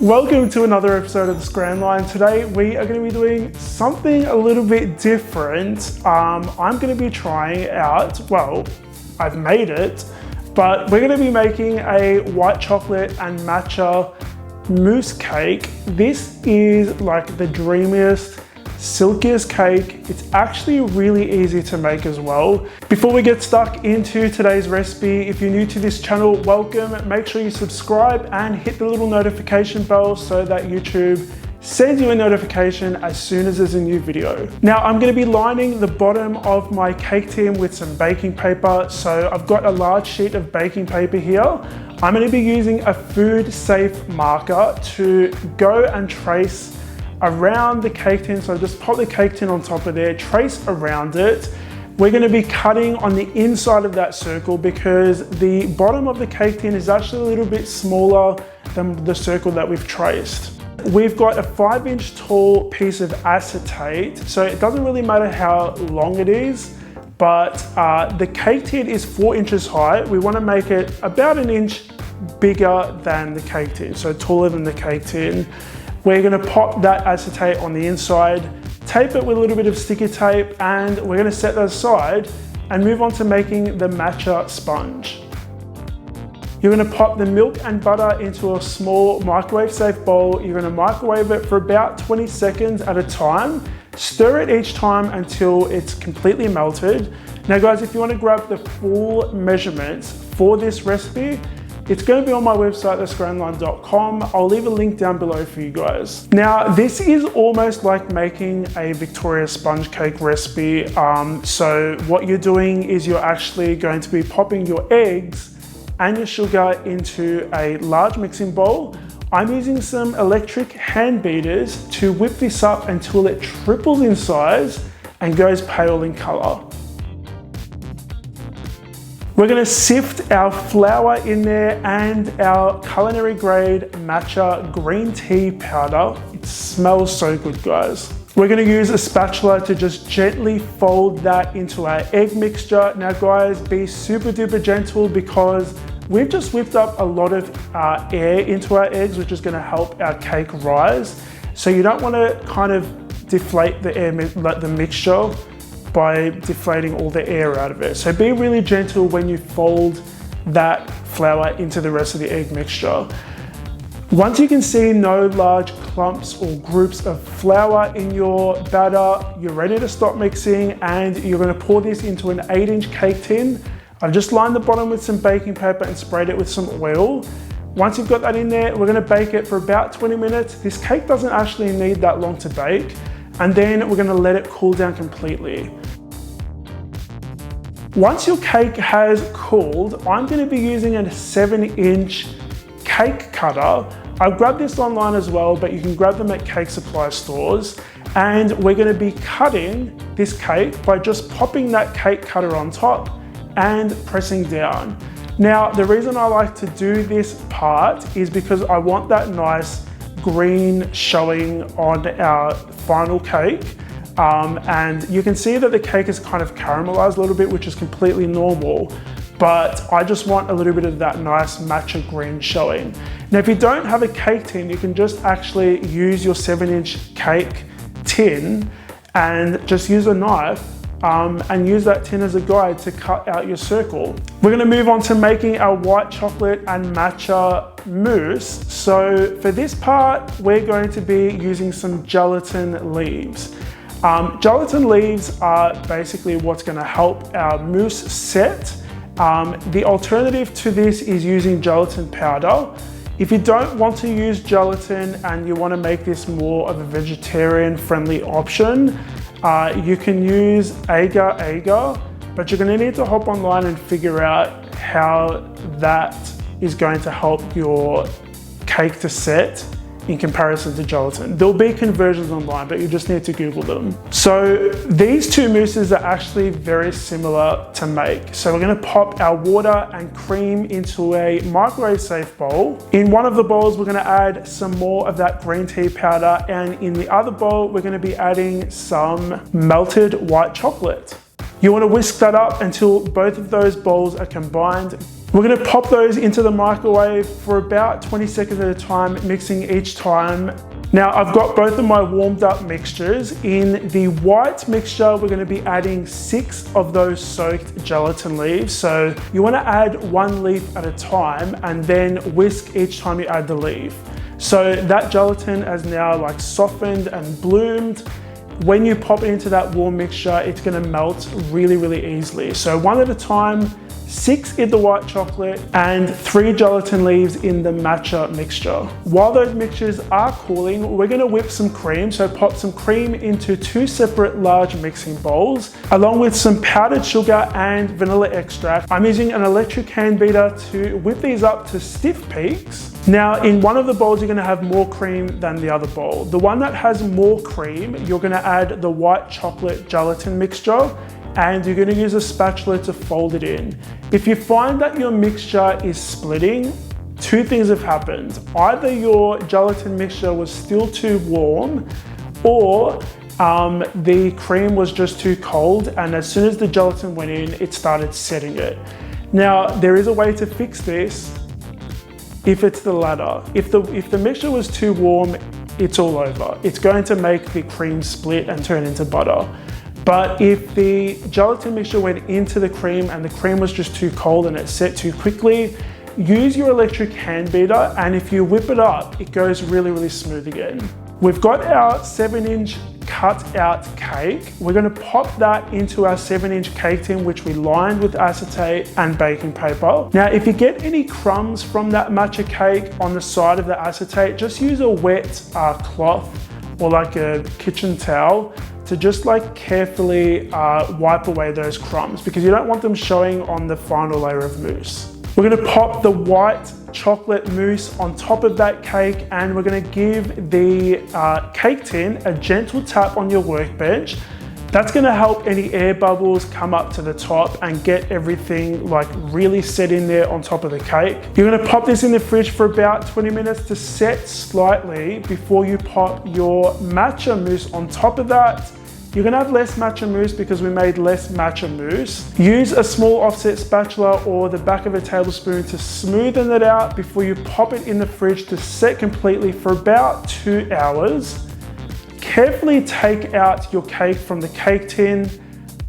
Welcome to another episode of the Scran Line. Today we are going to be doing something a little bit different. I'm going to be trying out, well, I've made it, but we're going to be making a white chocolate and matcha mousse cake. This is like the dreamiest, silkiest cake. It's actually really easy to make as well. Before we get stuck into today's recipe, if you're new to this channel, welcome. Make sure you subscribe and hit the little notification bell so that YouTube sends you a notification as soon as there's a new video. Now I'm going to be lining the bottom of my cake tin with some baking paper. So I've got a large sheet of baking paper here. I'm going to be using a food safe marker to go and trace around the cake tin. So just pop the cake tin on top of there, trace around it. We're going to be cutting on the inside of that circle because the bottom of the cake tin is actually a little bit smaller than the circle that we've traced. We've got a 5-inch tall piece of acetate, so it doesn't really matter how long it is, but the cake tin is 4 inches high. We want to make it about an inch bigger than the cake tin, so taller than the cake tin. We're going to pop that acetate on the inside, tape it with a little bit of sticky tape, and we're going to set that aside and move on to making the matcha sponge. You're going to pop the milk and butter into a small microwave safe bowl. You're going to microwave it for about 20 seconds at a time. Stir it each time until it's completely melted. Now guys, if you want to grab the full measurements for this recipe, it's going to be on my website, thescranline.com. I'll leave a link down below for you guys. Now, this is almost like making a Victoria sponge cake recipe. So what you're doing is you're actually going to be popping your eggs and your sugar into a large mixing bowl. I'm using some electric hand beaters to whip this up until it triples in size and goes pale in color. We're going to sift our flour in there and our culinary grade matcha green tea powder. It smells so good, guys. We're going to use a spatula to just gently fold that into our egg mixture. Now guys, be super duper gentle because we've just whipped up a lot of air into our eggs, which is going to help our cake rise. So you don't want to kind of deflate the mixture by deflating all the air out of it. So be really gentle when you fold that flour into the rest of the egg mixture. Once you can see no large clumps or groups of flour in your batter, you're ready to stop mixing and you're going to pour this into an 8-inch cake tin. I've just lined the bottom with some baking paper and sprayed it with some oil. Once you've got that in there, we're going to bake it for about 20 minutes. This cake doesn't actually need that long to bake. And then we're going to let it cool down completely. Once your cake has cooled, I'm going to be using a 7-inch cake cutter. I've grabbed this online as well, but you can grab them at cake supply stores. And we're going to be cutting this cake by just popping that cake cutter on top and pressing down. Now, the reason I like to do this part is because I want that nice green showing on our final cake. And you can see that the cake is kind of caramelized a little bit, which is completely normal, but I just want a little bit of that nice matcha green showing. Now, if you don't have a cake tin, you can just actually use your 7-inch cake tin and just use a knife and use that tin as a guide to cut out your circle. We're going to move on to making our white chocolate and matcha mousse. So for this part, we're going to be using some gelatin leaves. Gelatin leaves are basically what's going to help our mousse set. The alternative to this is using gelatin powder. If you don't want to use gelatin and you want to make this more of a vegetarian friendly option, you can use agar-agar, but you're going to need to hop online and figure out how that is going to help your cake to set in comparison to gelatin. There'll be conversions online, but you just need to Google them. So these two mousses are actually very similar to make. So we're going to pop our water and cream into a microwave safe bowl. In one of the bowls, we're going to add some more of that green tea powder, and in the other bowl, we're going to be adding some melted white chocolate. You want to whisk that up until both of those bowls are combined. We're gonna pop those into the microwave for about 20 seconds at a time, mixing each time. Now I've got both of my warmed up mixtures. In the white mixture, we're gonna be adding 6 of those soaked gelatin leaves. So you wanna add 1 leaf at a time and then whisk each time you add the leaf. So that gelatin has now like softened and bloomed. When you pop it into that warm mixture, it's gonna melt really, really easily. So 1 at a time, 6 in the white chocolate and 3 gelatin leaves in the matcha mixture. While those mixtures are cooling, we're gonna whip some cream. So pop some cream into 2 separate large mixing bowls, along with some powdered sugar and vanilla extract. I'm using an electric hand beater to whip these up to stiff peaks. Now, in one of the bowls, you're gonna have more cream than the other bowl. The one that has more cream, you're gonna add the white chocolate gelatin mixture, and you're gonna use a spatula to fold it in. If you find that your mixture is splitting, 2 things have happened. Either your gelatin mixture was still too warm, or the cream was just too cold, and as soon as the gelatin went in, it started setting it. Now, there is a way to fix this if it's the latter. If the mixture was too warm, it's all over. It's going to make the cream split and turn into butter. But if the gelatin mixture went into the cream and the cream was just too cold and it set too quickly, use your electric hand beater, and if you whip it up, it goes really, really smooth again. We've got our 7-inch cut out cake. We're gonna pop that into our 7-inch cake tin, which we lined with acetate and baking paper. Now, if you get any crumbs from that matcha cake on the side of the acetate, just use a wet cloth or like a kitchen towel to just like carefully wipe away those crumbs, because you don't want them showing on the final layer of mousse. We're gonna pop the white chocolate mousse on top of that cake, and we're gonna give the cake tin a gentle tap on your workbench. That's gonna help any air bubbles come up to the top and get everything like really set in there on top of the cake. You're gonna pop this in the fridge for about 20 minutes to set slightly before you pop your matcha mousse on top of that. You're gonna have less matcha mousse because we made less matcha mousse. Use a small offset spatula or the back of a tablespoon to smoothen it out before you pop it in the fridge to set completely for about 2 hours. Carefully take out your cake from the cake tin,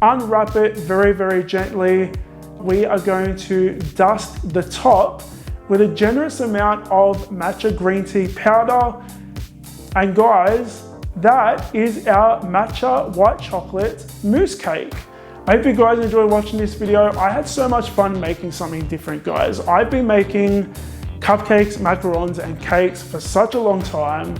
unwrap it very, very gently. We are going to dust the top with a generous amount of matcha green tea powder. And guys, that is our matcha white chocolate mousse cake. I hope you guys enjoyed watching this video. I had so much fun making something different, guys. I've been making cupcakes, macarons, and cakes for such a long time.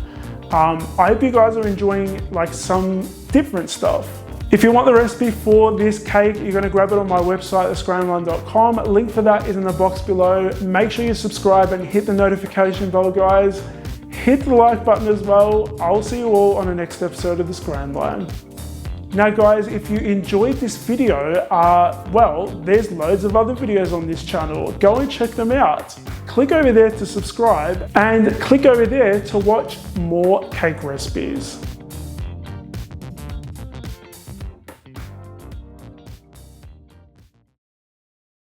I hope you guys are enjoying like some different stuff. If you want the recipe for this cake, you're gonna grab it on my website, scranline.com. Link for that is in the box below. Make sure you subscribe and hit the notification bell, guys. Hit the like button as well. I'll see you all on the next episode of the Scran Line. Now guys, if you enjoyed this video, well, there's loads of other videos on this channel. Go and check them out. Click over there to subscribe and click over there to watch more cake recipes.